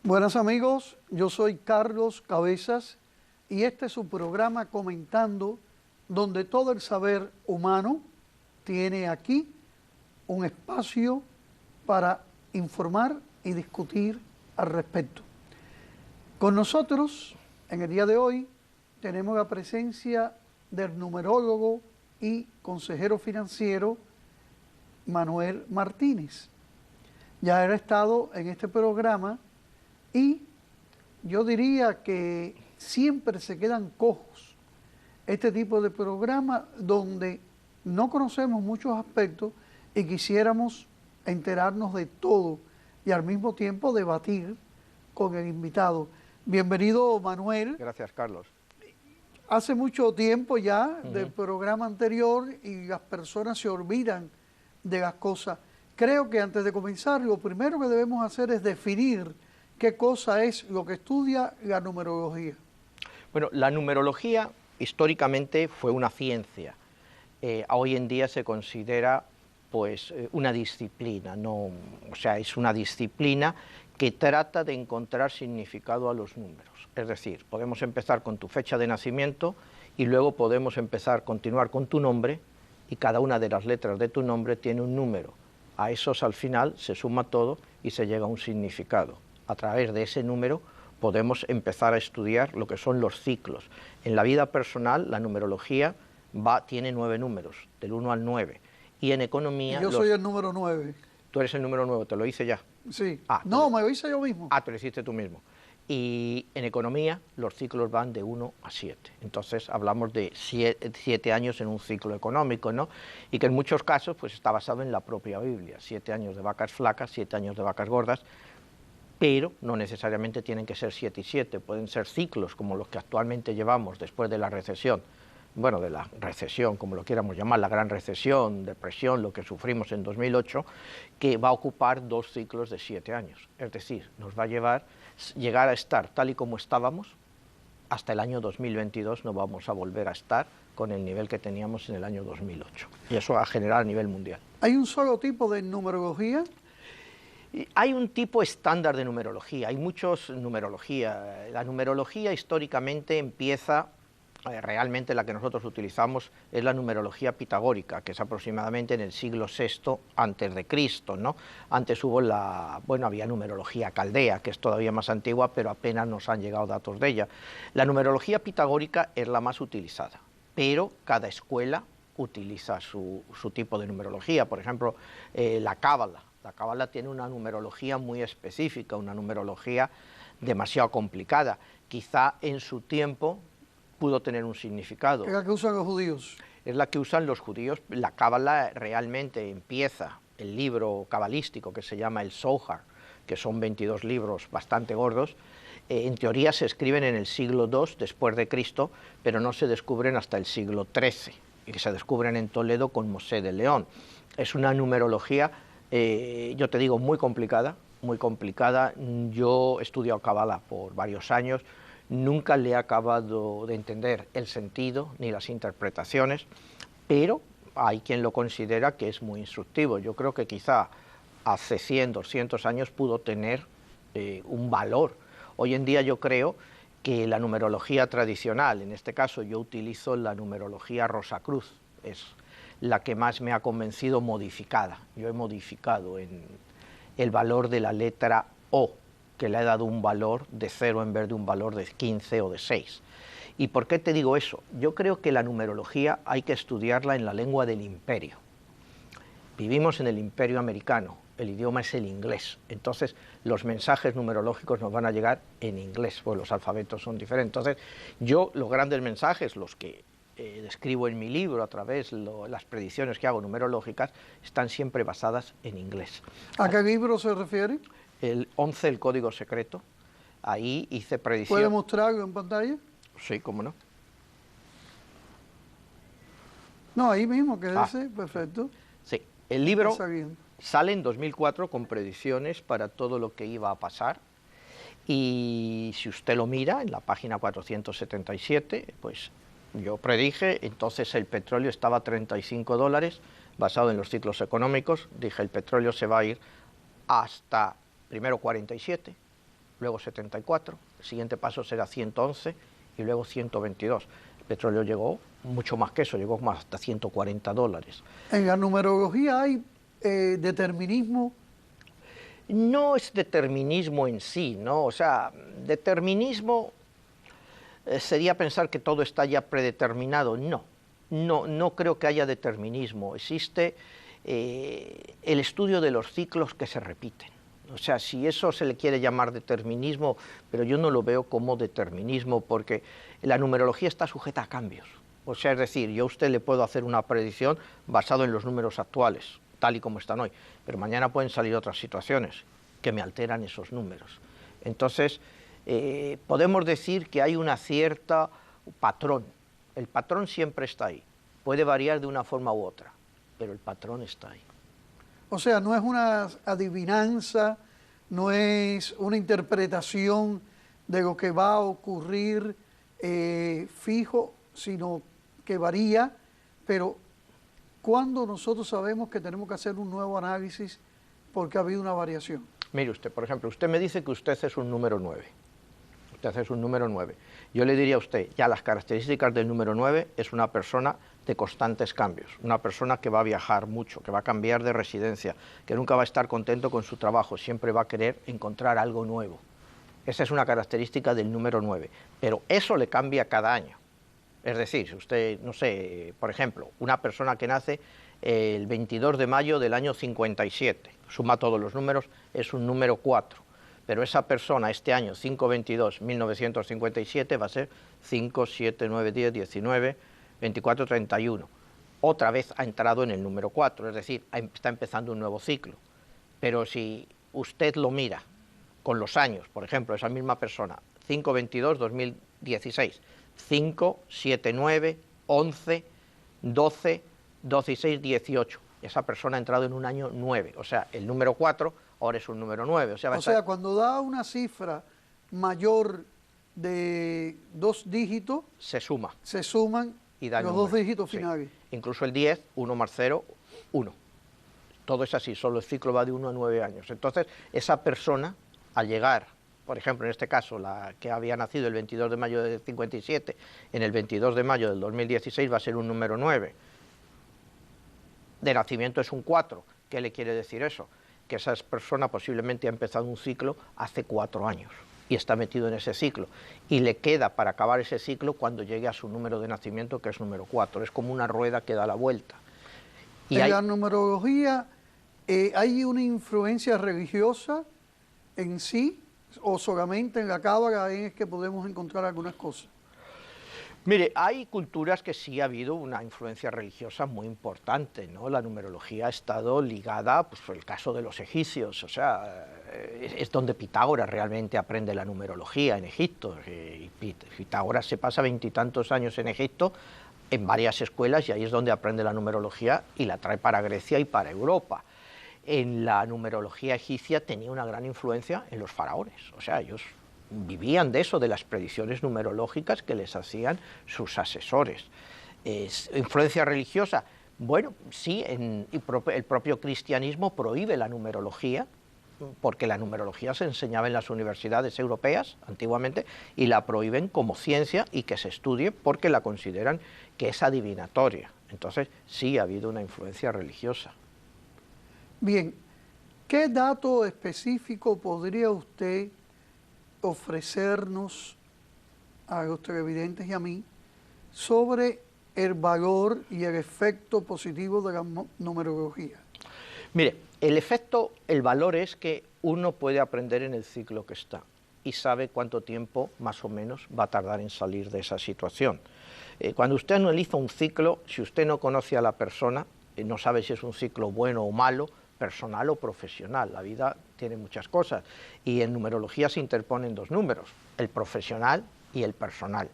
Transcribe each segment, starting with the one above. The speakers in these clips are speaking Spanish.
Buenas amigos, yo soy Carlos Cabezas y este es su programa Comentando, donde todo el saber humano tiene aquí un espacio para informar y discutir al respecto. Con nosotros, en el día de hoy, tenemos la presencia del numerólogo y consejero financiero Manuel Martínez. Ya él ha estado en este programa y yo diría que siempre se quedan cojos este tipo de programa donde no conocemos muchos aspectos y quisiéramos enterarnos de todo y al mismo tiempo debatir con el invitado. Bienvenido, Manuel. Gracias, Carlos. Hace mucho tiempo ya del programa anterior y las personas se olvidan de las cosas. Creo que antes de comenzar, lo primero que debemos hacer es definir qué cosa es lo que estudia la numerología. Bueno, la numerología históricamente fue una ciencia. Hoy en día se considera pues una disciplina, o sea, es una disciplina que trata de encontrar significado a los números. Es decir, podemos empezar con tu fecha de nacimiento y luego podemos continuar con tu nombre, y cada una de las letras de tu nombre tiene un número. A esos al final se suma todo y se llega a un significado. A través de ese número podemos empezar a estudiar lo que son los ciclos. En la vida personal, la numerología tiene 9 números, del 1 al 9. Y en economía... Y yo soy el número 9. Tú eres el número 9, ¿te lo hice ya? Sí. No, me lo hice yo mismo. Te lo hiciste tú mismo. Y en economía los ciclos van de 1 a 7. Entonces hablamos de 7 años en un ciclo económico, ¿no? Y que en muchos casos pues está basado en la propia Biblia. 7 años de vacas flacas, 7 años de vacas gordas, pero no necesariamente tienen que ser 7 y 7, pueden ser ciclos como los que actualmente llevamos después de la recesión, bueno, de la recesión, como lo quieramos llamar, la gran recesión, depresión, lo que sufrimos en 2008, que va a ocupar 2 ciclos de 7 años, es decir, nos va a llegar a estar tal y como estábamos, hasta el año 2022 no vamos a volver a estar con el nivel que teníamos en el año 2008, y eso va a generar a nivel mundial. ¿Hay un solo tipo de numerología? Hay un tipo estándar de numerología, hay muchos numerología. La numerología históricamente empieza, realmente la que nosotros utilizamos es la numerología pitagórica, que es aproximadamente en el siglo VI antes de Cristo, ¿no? Antes hubo había numerología caldea, que es todavía más antigua, pero apenas nos han llegado datos de ella. La numerología pitagórica es la más utilizada, pero cada escuela utiliza su tipo de numerología. Por ejemplo, la Cábala. La Cábala tiene una numerología muy específica, una numerología demasiado complicada. Quizá en su tiempo pudo tener un significado. ¿Es la que usan los judíos? Es la que usan los judíos. La Cábala realmente empieza, el libro cabalístico que se llama el Zohar, que son 22 libros bastante gordos, en teoría se escriben en el siglo II después de Cristo, pero no se descubren hasta el siglo XIII, y que se descubren en Toledo con Mosé de León. Es una numerología, yo te digo, muy complicada, muy complicada. Yo he estudiado Cábala por varios años, nunca le he acabado de entender el sentido ni las interpretaciones, pero hay quien lo considera que es muy instructivo. Yo creo que quizá hace 100, 200 años pudo tener un valor. Hoy en día yo creo que la numerología tradicional, en este caso yo utilizo la numerología Rosacruz, es la que más me ha convencido modificada. Yo he modificado en el valor de la letra O, que le he dado un valor de 0 en vez de un valor de 15 o de 6. ¿Y por qué te digo eso? Yo creo que la numerología hay que estudiarla en la lengua del imperio. Vivimos en el imperio americano, el idioma es el inglés, entonces los mensajes numerológicos nos van a llegar en inglés, pues los alfabetos son diferentes. Entonces yo los grandes mensajes, los que describo en mi libro a través de las predicciones que hago numerológicas, están siempre basadas en inglés. ¿A qué libro se refiere? El 11, el código secreto. Ahí hice predicción. ¿Puede mostrarlo en pantalla? Sí, cómo no. No, ahí mismo, que ese, perfecto. Sí, el libro sale en 2004 con predicciones para todo lo que iba a pasar. Y si usted lo mira en la página 477, pues yo predije, entonces el petróleo estaba a $35, basado en los ciclos económicos. Dije, el petróleo se va a ir hasta primero 47, luego 74, el siguiente paso será 111 y luego 122. El petróleo llegó mucho más que eso, llegó como hasta $140. En la numerología hay determinismo. No es determinismo en sí, ¿no? O sea, determinismo sería pensar que todo está ya predeterminado. No creo que haya determinismo. Existe el estudio de los ciclos que se repiten. O sea, si eso se le quiere llamar determinismo, pero yo no lo veo como determinismo porque la numerología está sujeta a cambios. O sea, es decir, yo a usted le puedo hacer una predicción basado en los números actuales, tal y como están hoy, pero mañana pueden salir otras situaciones que me alteran esos números. Entonces, podemos decir que hay una cierta patrón. El patrón siempre está ahí. Puede variar de una forma u otra, pero el patrón está ahí. O sea, no es una adivinanza, no es una interpretación de lo que va a ocurrir fijo, sino que varía, pero ¿cuándo nosotros sabemos que tenemos que hacer un nuevo análisis porque ha habido una variación? Mire usted, por ejemplo, usted me dice que usted es un número 9. Usted es un número 9. Yo le diría a usted, ya las características del número 9 es una persona de constantes cambios, una persona que va a viajar mucho, que va a cambiar de residencia, que nunca va a estar contento con su trabajo, siempre va a querer encontrar algo nuevo. Esa es una característica del número 9, pero eso le cambia cada año. Es decir, si usted, no sé, por ejemplo, una persona que nace el 22 de mayo del año 57, suma todos los números, es un número 4. Pero esa persona este año, 5-22-1957, va a ser 5, 7, 9, 10, 19, 24, 31. Otra vez ha entrado en el número 4, es decir, está empezando un nuevo ciclo. Pero si usted lo mira con los años, por ejemplo, esa misma persona, 5-22-2016, 5, 7, 9, 11, 12, 16, 18. Esa persona ha entrado en un año 9, o sea, el número 4 ahora es un número 9. O sea, cuando da una cifra mayor de 2 dígitos, se suman y da los 2 dígitos finales. Sí. Incluso el 10, 1 más 0, 1. Todo es así, solo el ciclo va de 1 a 9 años. Entonces, esa persona, al llegar, por ejemplo, en este caso, la que había nacido el 22 de mayo del 57, en el 22 de mayo del 2016 va a ser un número 9. De nacimiento es un 4. ¿Qué le quiere decir eso? Que esa persona posiblemente ha empezado un ciclo hace 4 años y está metido en ese ciclo y le queda para acabar ese ciclo cuando llegue a su número de nacimiento, que es número 4. Es como una rueda que da la vuelta. Y en la numerología hay una influencia religiosa en sí, o solamente en la cábala es que podemos encontrar algunas cosas. Mire, hay culturas que sí ha habido una influencia religiosa muy importante, ¿no? La numerología ha estado ligada, pues el caso de los egipcios, o sea, es donde Pitágoras realmente aprende la numerología en Egipto. Y Pitágoras se pasa 20 y tantos años en Egipto, en varias escuelas, y ahí es donde aprende la numerología y la trae para Grecia y para Europa. En la numerología egipcia tenía una gran influencia en los faraones, o sea, ellos vivían de eso, de las predicciones numerológicas que les hacían sus asesores. ¿Influencia religiosa? Bueno, sí, el propio cristianismo prohíbe la numerología, porque la numerología se enseñaba en las universidades europeas antiguamente y la prohíben como ciencia y que se estudie porque la consideran que es adivinatoria. Entonces, sí ha habido una influencia religiosa. Bien, ¿qué dato específico podría usted ofrecernos a los televidentes y a mí sobre el valor y el efecto positivo de la numerología? Mire, el valor es que uno puede aprender en el ciclo que está y sabe cuánto tiempo más o menos va a tardar en salir de esa situación. Cuando usted analiza un ciclo, si usted no conoce a la persona, no sabe si es un ciclo bueno o malo, personal o profesional. La vida tiene muchas cosas y en numerología se interponen 2 números, el profesional y el personal.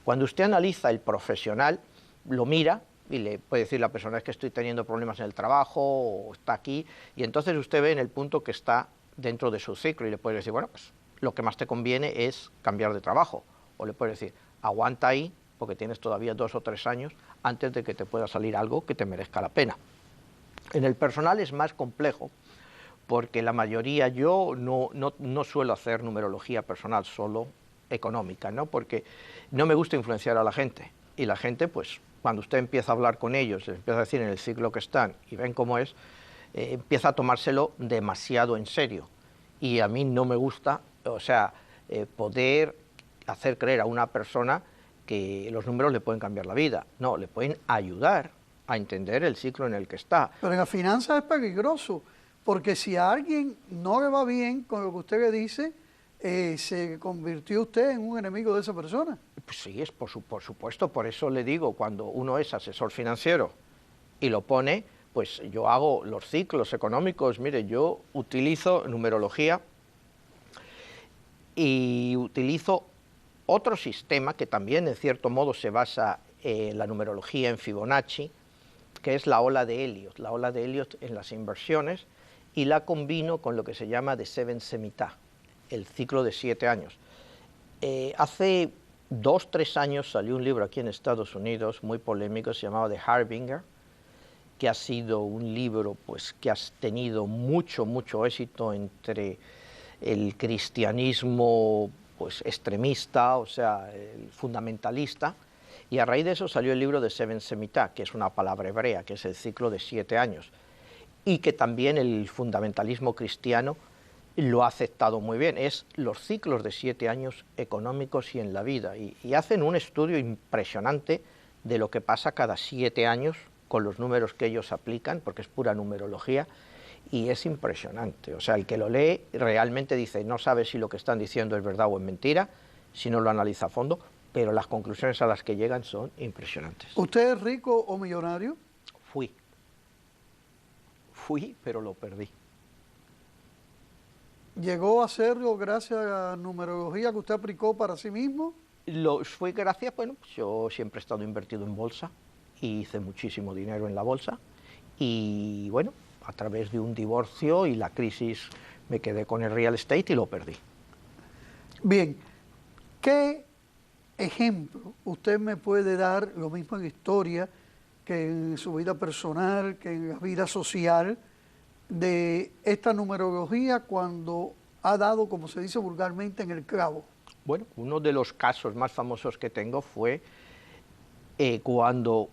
Cuando usted analiza el profesional, lo mira y le puede decir a la persona, es que estoy teniendo problemas en el trabajo o está aquí, y entonces usted ve en el punto que está dentro de su ciclo y le puede decir, bueno, pues lo que más te conviene es cambiar de trabajo, o le puede decir, aguanta ahí porque tienes todavía 2 o 3 años antes de que te pueda salir algo que te merezca la pena. En el personal es más complejo porque la mayoría, yo no suelo hacer numerología personal, solo económica, ¿no? Porque no me gusta influenciar a la gente, y la gente, pues, cuando usted empieza a hablar con ellos, les empieza a decir en el ciclo que están, y ven cómo es, empieza a tomárselo demasiado en serio, y a mí no me gusta, o sea, poder hacer creer a una persona que los números le pueden cambiar la vida, no, le pueden ayudar a entender el ciclo en el que está. Pero en las finanzas es peligroso, porque si a alguien no le va bien con lo que usted le dice, se convirtió usted en un enemigo de esa persona. Pues sí, es por supuesto, por eso le digo, cuando uno es asesor financiero y lo pone, pues yo hago los ciclos económicos, mire, yo utilizo numerología y utilizo otro sistema que también en cierto modo se basa la numerología en Fibonacci, que es la ola de Elliot en las inversiones, y la combino con lo que se llama The Seven Shemitah, el ciclo de 7 años. Hace 2-3 años salió un libro aquí en Estados Unidos muy polémico, se llamaba The Harbinger, que ha sido un libro pues, que ha tenido mucho éxito entre el cristianismo pues, extremista, o sea, el fundamentalista, y a raíz de eso salió el libro de Seven Shemitah, que es una palabra hebrea, que es el ciclo de 7 años, y que también el fundamentalismo cristiano lo ha aceptado muy bien. Es los ciclos de 7 años económicos y en la vida, y hacen un estudio impresionante de lo que pasa cada 7 años con los números que ellos aplican, porque es pura numerología, y es impresionante. O sea, el que lo lee realmente dice, no sabe si lo que están diciendo es verdad o es mentira, si no lo analiza a fondo, pero las conclusiones a las que llegan son impresionantes. ¿Usted es rico o millonario? Fui, pero lo perdí. ¿Llegó a hacerlo gracias a la numerología que usted aplicó para sí mismo? Fue gracias, bueno, pues yo siempre he estado invertido en bolsa, y hice muchísimo dinero en la bolsa, y bueno, a través de un divorcio y la crisis me quedé con el real estate y lo perdí. Bien, ¿qué ejemplo usted me puede dar, lo mismo en historia que en su vida personal, que en la vida social, de esta numerología cuando ha dado, como se dice vulgarmente, en el clavo? Bueno, uno de los casos más famosos que tengo fue cuando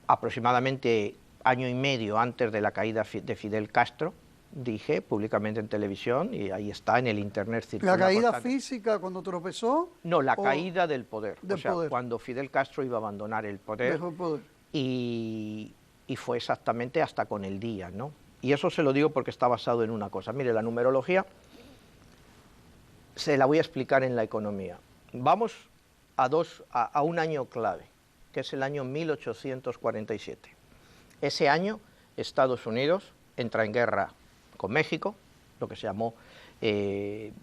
aproximadamente año y medio antes de la caída de Fidel Castro, dije públicamente en televisión, y ahí está en el internet circulando. ¿La caída física cuando tropezó? No, la caída del poder. Del o sea, poder. Cuando Fidel Castro iba a abandonar el poder. Dejó el poder. Y fue exactamente hasta con el día, ¿no? Y eso se lo digo porque está basado en una cosa. Mire, la numerología se la voy a explicar en la economía. Vamos a un año clave, que es el año 1847. Ese año Estados Unidos entra en guerra con México, lo que se llamó, en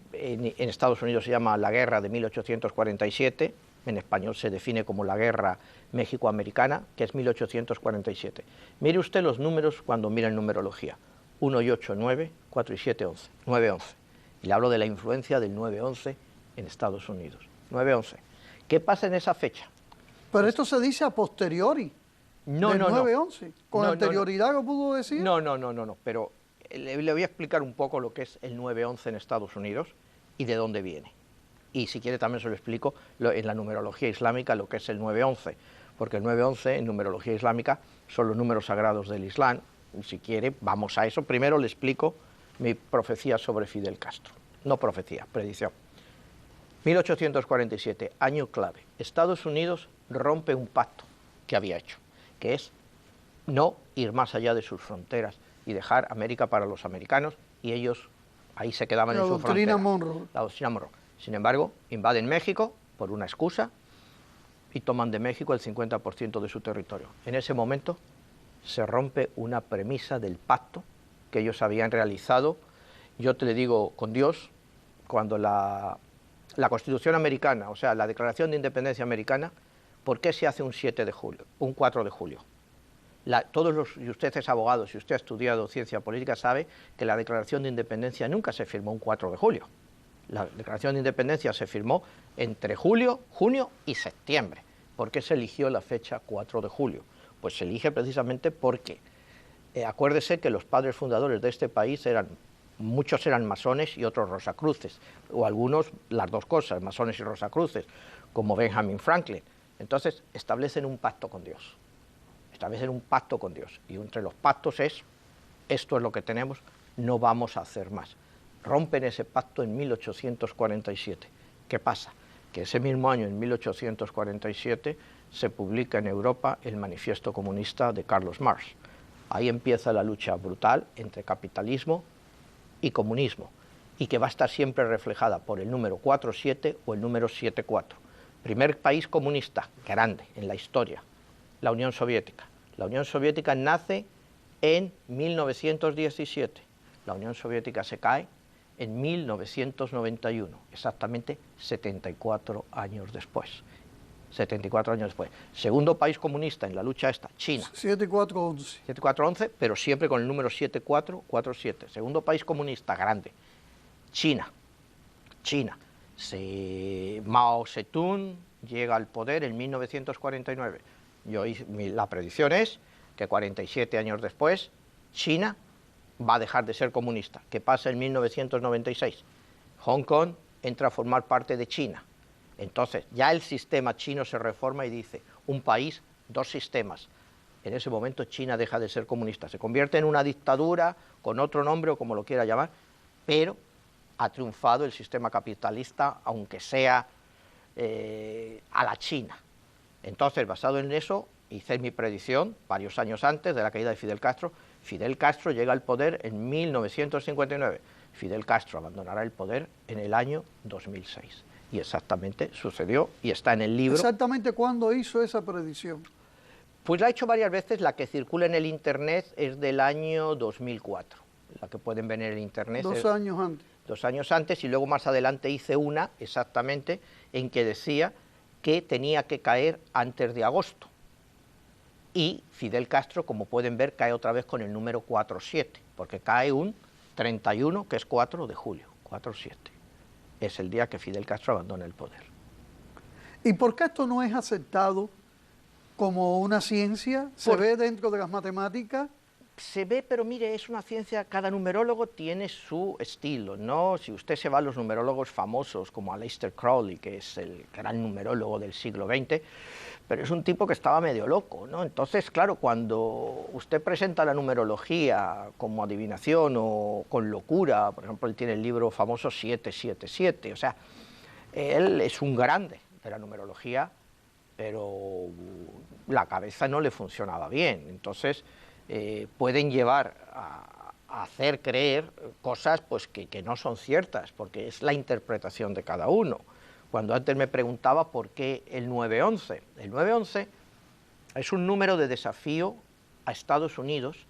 Estados Unidos se llama la guerra de 1847, en español se define como la guerra México-americana, que es 1847. Mire usted los números cuando mira en numerología, 1 y 8, 9, 4 y 7, 11, 9, 11. Y le hablo de la influencia del 9-11 en Estados Unidos. 9-11. ¿Qué pasa en esa fecha? Pero esto se dice a posteriori. No, del no, 9-11. ¿Con anterioridad lo pudo decir? No, pero le voy a explicar un poco lo que es el 9-11 en Estados Unidos y de dónde viene. Y si quiere también se lo explico en la numerología islámica lo que es el 9-11, porque el 9-11 en numerología islámica son los números sagrados del Islam. Y si quiere, vamos a eso. Primero le explico mi profecía sobre Fidel Castro. No profecía, predicción. 1847, año clave. Estados Unidos rompe un pacto que había hecho, que es no ir más allá de sus fronteras y dejar América para los americanos, y ellos ahí se quedaban en su frontera. La doctrina Monroe. Sin embargo, invaden México por una excusa y toman de México el 50% de su territorio. En ese momento se rompe una premisa del pacto que ellos habían realizado, yo te le digo, con Dios, cuando la Constitución americana, o sea, la Declaración de Independencia americana, ¿por qué se hace un 7 de julio, un 4 de julio? Y usted es abogado, si usted ha estudiado ciencia política, sabe que la Declaración de Independencia nunca se firmó un 4 de julio. La Declaración de Independencia se firmó entre junio y septiembre. ¿Por qué se eligió la fecha 4 de julio? Pues se elige precisamente porque acuérdese que los padres fundadores de este país eran Muchos eran masones y otros rosacruces, o algunos las dos cosas, masones y rosacruces, como Benjamin Franklin. Entonces establecen un pacto con Dios, y entre los pactos es, esto es lo que tenemos, no vamos a hacer más. Rompen ese pacto en 1847. ¿Qué pasa? Que ese mismo año, en 1847, se publica en Europa el Manifiesto Comunista de Carlos Marx. Ahí empieza la lucha brutal entre capitalismo y comunismo, y que va a estar siempre reflejada por el número 47 o el número 74. Primer país comunista grande en la historia, la Unión Soviética. La Unión Soviética nace en 1917. La Unión Soviética se cae en 1991, exactamente 74 años después. 74 años después. Segundo país comunista en la lucha esta, China. 7411. 7411, pero siempre con el número 7447. Segundo país comunista grande, China. Mao Zedong llega al poder en 1949. La predicción es que 47 años después, China va a dejar de ser comunista. ¿Qué pasa en 1996? Hong Kong entra a formar parte de China. Entonces, ya el sistema chino se reforma y dice, un país, dos sistemas. En ese momento China deja de ser comunista, se convierte en una dictadura con otro nombre o como lo quiera llamar, pero ha triunfado el sistema capitalista, aunque sea a la China. Entonces, basado en eso, hice mi predicción varios años antes de la caída de Fidel Castro. Fidel Castro llega al poder en 1959. Fidel Castro abandonará el poder en el año 2006. Y exactamente sucedió y está en el libro. ¿Exactamente cuándo hizo esa predicción? Pues la ha hecho varias veces, la que circula en el internet es del año 2004, la que pueden ver en el internet. 2 años antes. 2 años antes, y luego más adelante hice una, exactamente, en que decía que tenía que caer antes de agosto. Y Fidel Castro, como pueden ver, cae otra vez con el número 47, porque cae un 31, que es 4 de julio, 4-7. Es el día que Fidel Castro abandona el poder. ¿Y por qué esto no es aceptado como una ciencia? ¿Se ve dentro de las matemáticas? Se ve, pero mire, es una ciencia, cada numerólogo tiene su estilo, ¿no? Si usted se va a los numerólogos famosos, como Aleister Crowley, que es el gran numerólogo del siglo XX, pero es un tipo que estaba medio loco, ¿no? Entonces, claro, cuando usted presenta la numerología como adivinación o con locura, por ejemplo, él tiene el libro famoso 777, o sea, él es un grande de la numerología, pero la cabeza no le funcionaba bien, entonces pueden llevar a hacer creer cosas pues, que no son ciertas, porque es la interpretación de cada uno. Cuando antes me preguntaba por qué el 911. El 911 es un número de desafío a Estados Unidos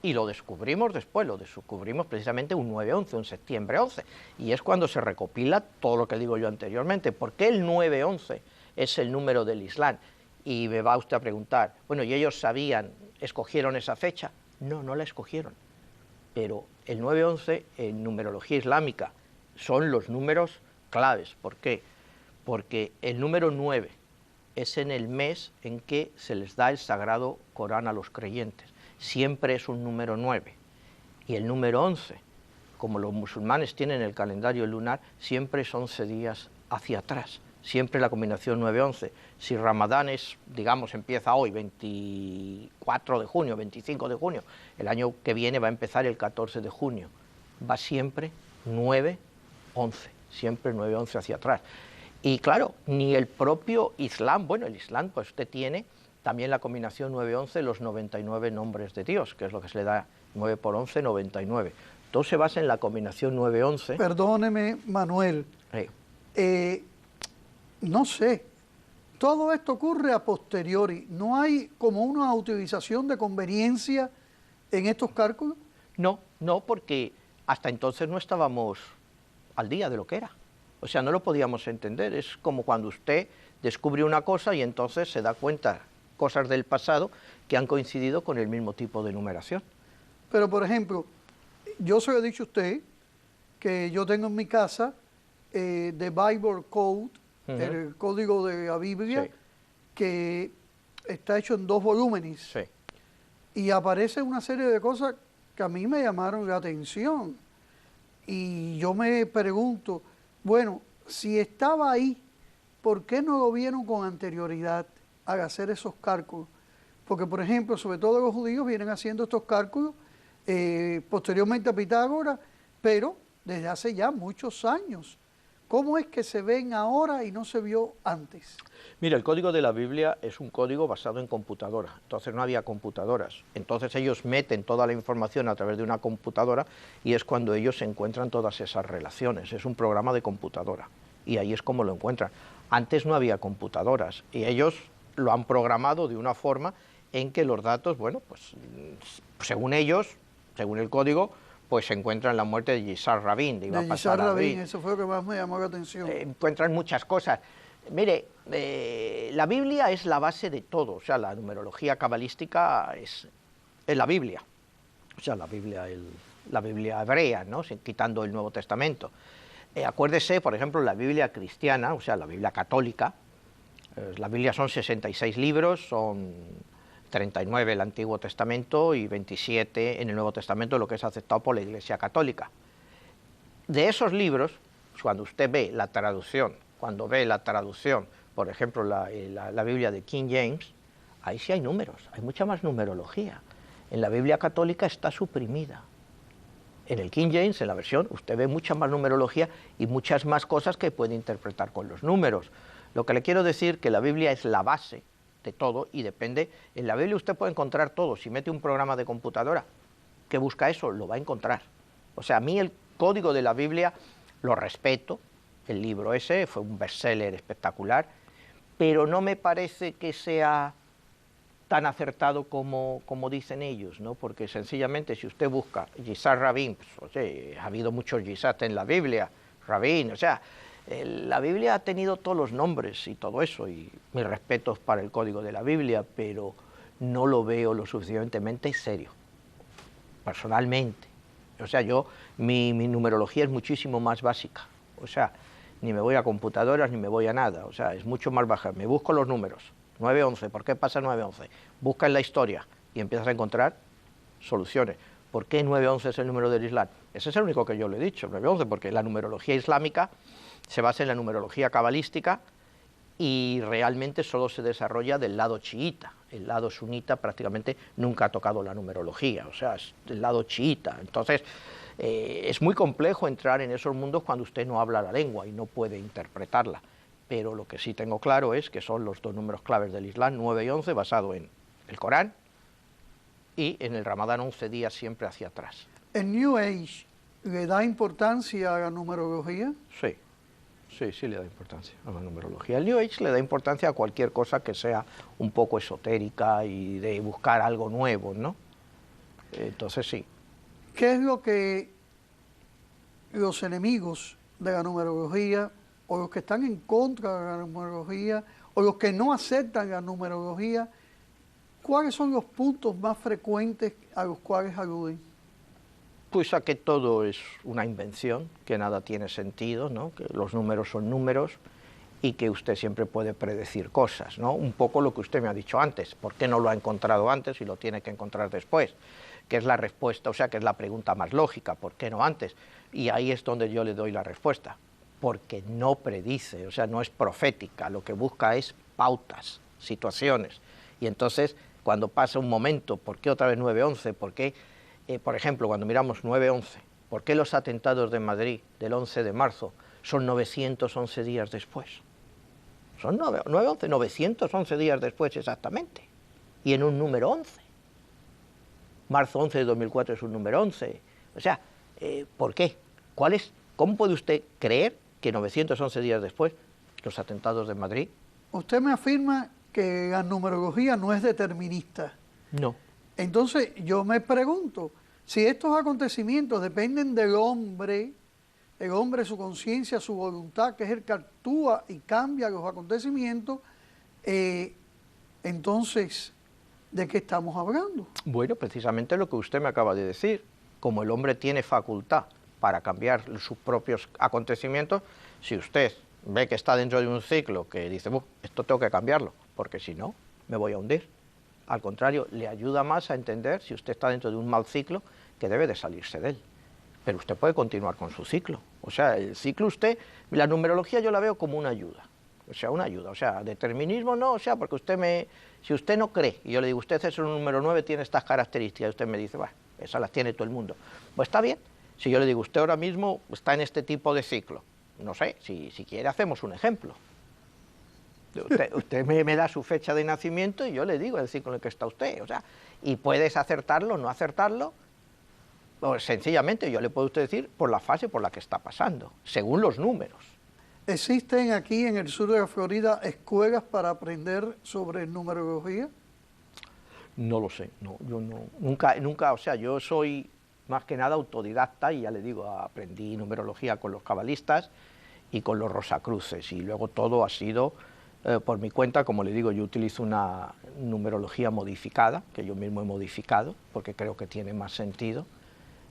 y lo descubrimos después, lo descubrimos precisamente un 9-11, un septiembre 11, y es cuando se recopila todo lo que digo yo anteriormente. ¿Por qué el 9-11 es el número del Islam? Y me va usted a preguntar, bueno, ¿y ellos sabían, escogieron esa fecha? No, no la escogieron, pero el 9-11 en numerología islámica son los números claves. ¿Por qué? Porque el número 9 es en el mes en que se les da el Sagrado Corán a los creyentes. Siempre es un número 9. Y el número 11, como los musulmanes tienen el calendario lunar, siempre es 11 días hacia atrás. Siempre la combinación 9-11. Si Ramadán es, digamos, empieza hoy, 24 de junio, 25 de junio, el año que viene va a empezar el 14 de junio. Va siempre 9-11, siempre 9-11 hacia atrás. Y claro, ni el propio Islam, bueno, el Islam, pues usted tiene también la combinación 9-11, los 99 nombres de Dios, que es lo que se le da 9 por 11, 99. Todo se basa en la combinación 9-11. Perdóneme, Manuel. No sé, todo esto ocurre a posteriori. ¿No hay como una utilización de conveniencia en estos cálculos? No, no, porque hasta entonces no estábamos al día de lo que era. O sea, no lo podíamos entender. Es como cuando usted descubre una cosa y entonces se da cuenta cosas del pasado que han coincidido con el mismo tipo de numeración. Pero, por ejemplo, yo se lo he dicho a usted que yo tengo en mi casa The Bible Code, el código de la Biblia, sí, que está hecho en 2 volúmenes. Sí. Y aparece una serie de cosas que a mí me llamaron la atención. Y yo me pregunto, bueno, si estaba ahí, ¿por qué no lo vieron con anterioridad al hacer esos cálculos? Porque, por ejemplo, sobre todo los judíos vienen haciendo estos cálculos posteriormente a Pitágoras, pero desde hace ya muchos años. ¿Cómo es que se ven ahora y no se vio antes? Mira, el código de la Biblia es un código basado en computadora, entonces no había computadoras. Entonces ellos meten toda la información a través de una computadora y es cuando ellos encuentran todas esas relaciones. Es un programa de computadora y ahí es como lo encuentran. Antes no había computadoras y ellos lo han programado de una forma en que los datos, bueno, pues según ellos, según el código, pues se encuentran la muerte de Yitzhak Rabin, de iba a pasar a Rabin. Eso fue lo que más me llamó la atención. Encuentran muchas cosas. Mire, la Biblia es la base de todo, o sea, la numerología cabalística es la Biblia, o sea, la Biblia hebrea, ¿no? Quitando el Nuevo Testamento. Acuérdese, por ejemplo, la Biblia cristiana, o sea, la Biblia católica. La Biblia son 66 libros, son 39 el Antiguo Testamento y 27 en el Nuevo Testamento, lo que es aceptado por la Iglesia Católica. De esos libros, cuando usted ve la traducción, por ejemplo, la Biblia de King James, ahí sí hay números, hay mucha más numerología. En la Biblia católica está suprimida. En el King James, en la versión, usted ve mucha más numerología y muchas más cosas que puede interpretar con los números. Lo que le quiero decir que la Biblia es la base de todo y depende. En la Biblia usted puede encontrar todo. Si mete un programa de computadora que busca eso, lo va a encontrar. O sea, a mí el código de la Biblia lo respeto. El libro ese fue un bestseller espectacular, pero no me parece que sea tan acertado como dicen ellos, ¿no? Porque sencillamente si usted busca Yitzhak Rabin, pues, oye, ha habido muchos Yitzhak en la Biblia, Rabin, o sea, la Biblia ha tenido todos los nombres y todo eso, y mis respetos para el código de la Biblia, pero no lo veo lo suficientemente serio, personalmente. O sea, mi numerología es muchísimo más básica, o sea, ni me voy a computadoras ni me voy a nada, o sea, es mucho más baja, me busco los números, 9-11, ¿por qué pasa 9-11? Busca en la historia y empiezas a encontrar soluciones. ¿Por qué 9-11 es el número del Islam? Ese es el único que yo le he dicho, 9-11, porque la numerología islámica se basa en la numerología cabalística y realmente solo se desarrolla del lado chiita. El lado sunita prácticamente nunca ha tocado la numerología, o sea, es del lado chiita. Entonces, es muy complejo entrar en esos mundos cuando usted no habla la lengua y no puede interpretarla. Pero lo que sí tengo claro es que son los dos números claves del Islam, 9 y 11, basado en el Corán y en el Ramadán 11 días siempre hacia atrás. ¿El New Age le da importancia a la numerología? Sí. Sí le da importancia a la numerología. El New Age le da importancia a cualquier cosa que sea un poco esotérica y de buscar algo nuevo, ¿no? Entonces sí. ¿Qué es lo que los enemigos de la numerología, o los que están en contra de la numerología, o los que no aceptan la numerología, cuáles son los puntos más frecuentes a los cuales aluden? Pues a que todo es una invención, que nada tiene sentido, ¿no? Que los números son números y que usted siempre puede predecir cosas, ¿no? Un poco lo que usted me ha dicho antes, ¿por qué no lo ha encontrado antes y lo tiene que encontrar después? Que es la respuesta, o sea, que es la pregunta más lógica, ¿por qué no antes? Y ahí es donde yo le doy la respuesta, porque no predice, o sea, no es profética, lo que busca es pautas, situaciones. Y entonces, cuando pasa un momento, ¿por qué otra vez 9-11? ¿Por qué? Por ejemplo, cuando miramos 9-11, ¿por qué los atentados de Madrid del 11 de marzo son 911 días después? Son 9-11, 911 días después exactamente, y en un número 11. Marzo 11 de 2004 es un número 11. O sea, ¿por qué? ¿Cómo puede usted creer que 911 días después los atentados de Madrid? Usted me afirma que la numerología no es determinista. No. Entonces yo me pregunto, si estos acontecimientos dependen del hombre, su conciencia, su voluntad, que es el que actúa y cambia los acontecimientos, entonces, ¿de qué estamos hablando? Bueno, precisamente lo que usted me acaba de decir. Como el hombre tiene facultad para cambiar sus propios acontecimientos, si usted ve que está dentro de un ciclo que dice, esto tengo que cambiarlo, porque si no, me voy a hundir. Al contrario, le ayuda más a entender, si usted está dentro de un mal ciclo, que debe de salirse de él. pero usted puede continuar con su ciclo. O sea, el ciclo usted, la numerología yo la veo como una ayuda. O sea, una ayuda. O sea, determinismo no, o sea, porque si usted no cree, y yo le digo, usted es un número 9, tiene estas características, y usted me dice, bueno, esas las tiene todo el mundo. Pues está bien. Si yo le digo, usted ahora mismo está en este tipo de ciclo, no sé, si quiere hacemos un ejemplo. Usted me da su fecha de nacimiento y yo le digo el ciclo en el que está usted, o sea, y puedes acertarlo, no acertarlo, o sencillamente yo le puedo usted decir por la fase por la que está pasando, según los números. ¿Existen aquí en el sur de la Florida escuelas para aprender sobre numerología? No lo sé, no, yo no, nunca, o sea, yo soy más que nada autodidacta y ya le digo, aprendí numerología con los cabalistas y con los rosacruces y luego todo ha sido por mi cuenta. Como le digo, yo utilizo una numerología modificada, que yo mismo he modificado, porque creo que tiene más sentido.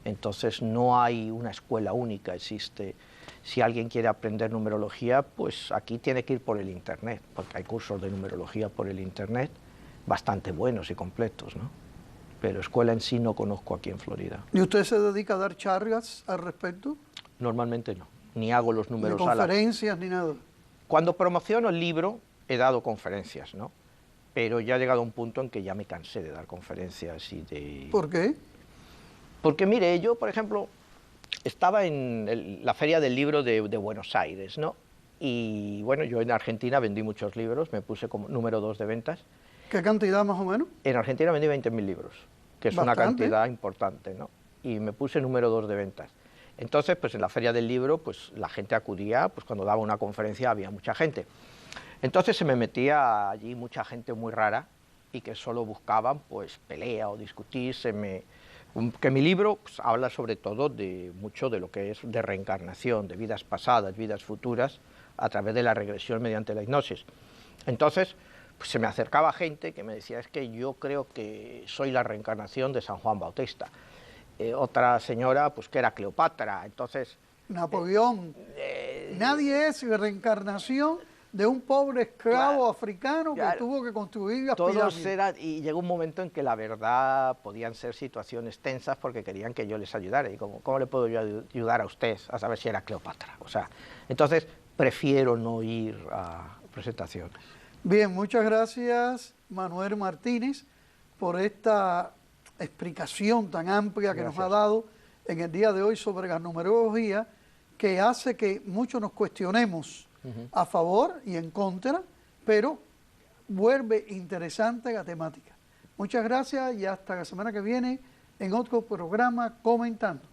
Entonces no hay una escuela única, existe. Si alguien quiere aprender numerología, pues aquí tiene que ir por el internet, porque hay cursos de numerología por el internet bastante buenos y completos, ¿no? Pero escuela en sí no conozco aquí en Florida. ¿Y usted se dedica a dar charlas al respecto? Normalmente no, ni hago los números ¿Ni conferencias ni nada? Cuando promociono el libro he dado conferencias, ¿no? Pero ya ha llegado un punto en que ya me cansé de dar conferencias y de... ¿Por qué? Porque mire, yo, por ejemplo, estaba en la Feria del Libro de Buenos Aires, ¿no? Y bueno, yo en Argentina vendí muchos libros, me puse como número 2 de ventas. ¿Qué cantidad más o menos? En Argentina vendí 20.000 libros, que es una cantidad importante, ¿no? Y me puse número 2 de ventas. Entonces, pues en la Feria del Libro, pues la gente acudía, pues cuando daba una conferencia había mucha gente. Entonces se me metía allí mucha gente muy rara y que solo buscaban pues pelea o discutir. Que mi libro pues, habla sobre todo de mucho de lo que es de reencarnación, de vidas pasadas, vidas futuras, a través de la regresión mediante la hipnosis. Entonces, pues se me acercaba gente que me decía, es que yo creo que soy la reencarnación de San Juan Bautista. Otra señora, pues que era Cleopatra, entonces... Napoleón. Nadie es la reencarnación de un pobre esclavo africano que tuvo que construir las pirámides. Y llegó un momento en que la verdad podían ser situaciones tensas porque querían que yo les ayudara. Y ¿cómo le puedo yo ayudar a usted a saber si era Cleopatra? O sea, entonces prefiero no ir a presentaciones. Bien, muchas gracias Manuel Martínez por esta explicación tan amplia que nos ha dado en el día de hoy sobre la numerología, que hace que muchos nos cuestionemos a favor y en contra, pero vuelve interesante la temática. Muchas gracias y hasta la semana que viene en otro programa Comentando.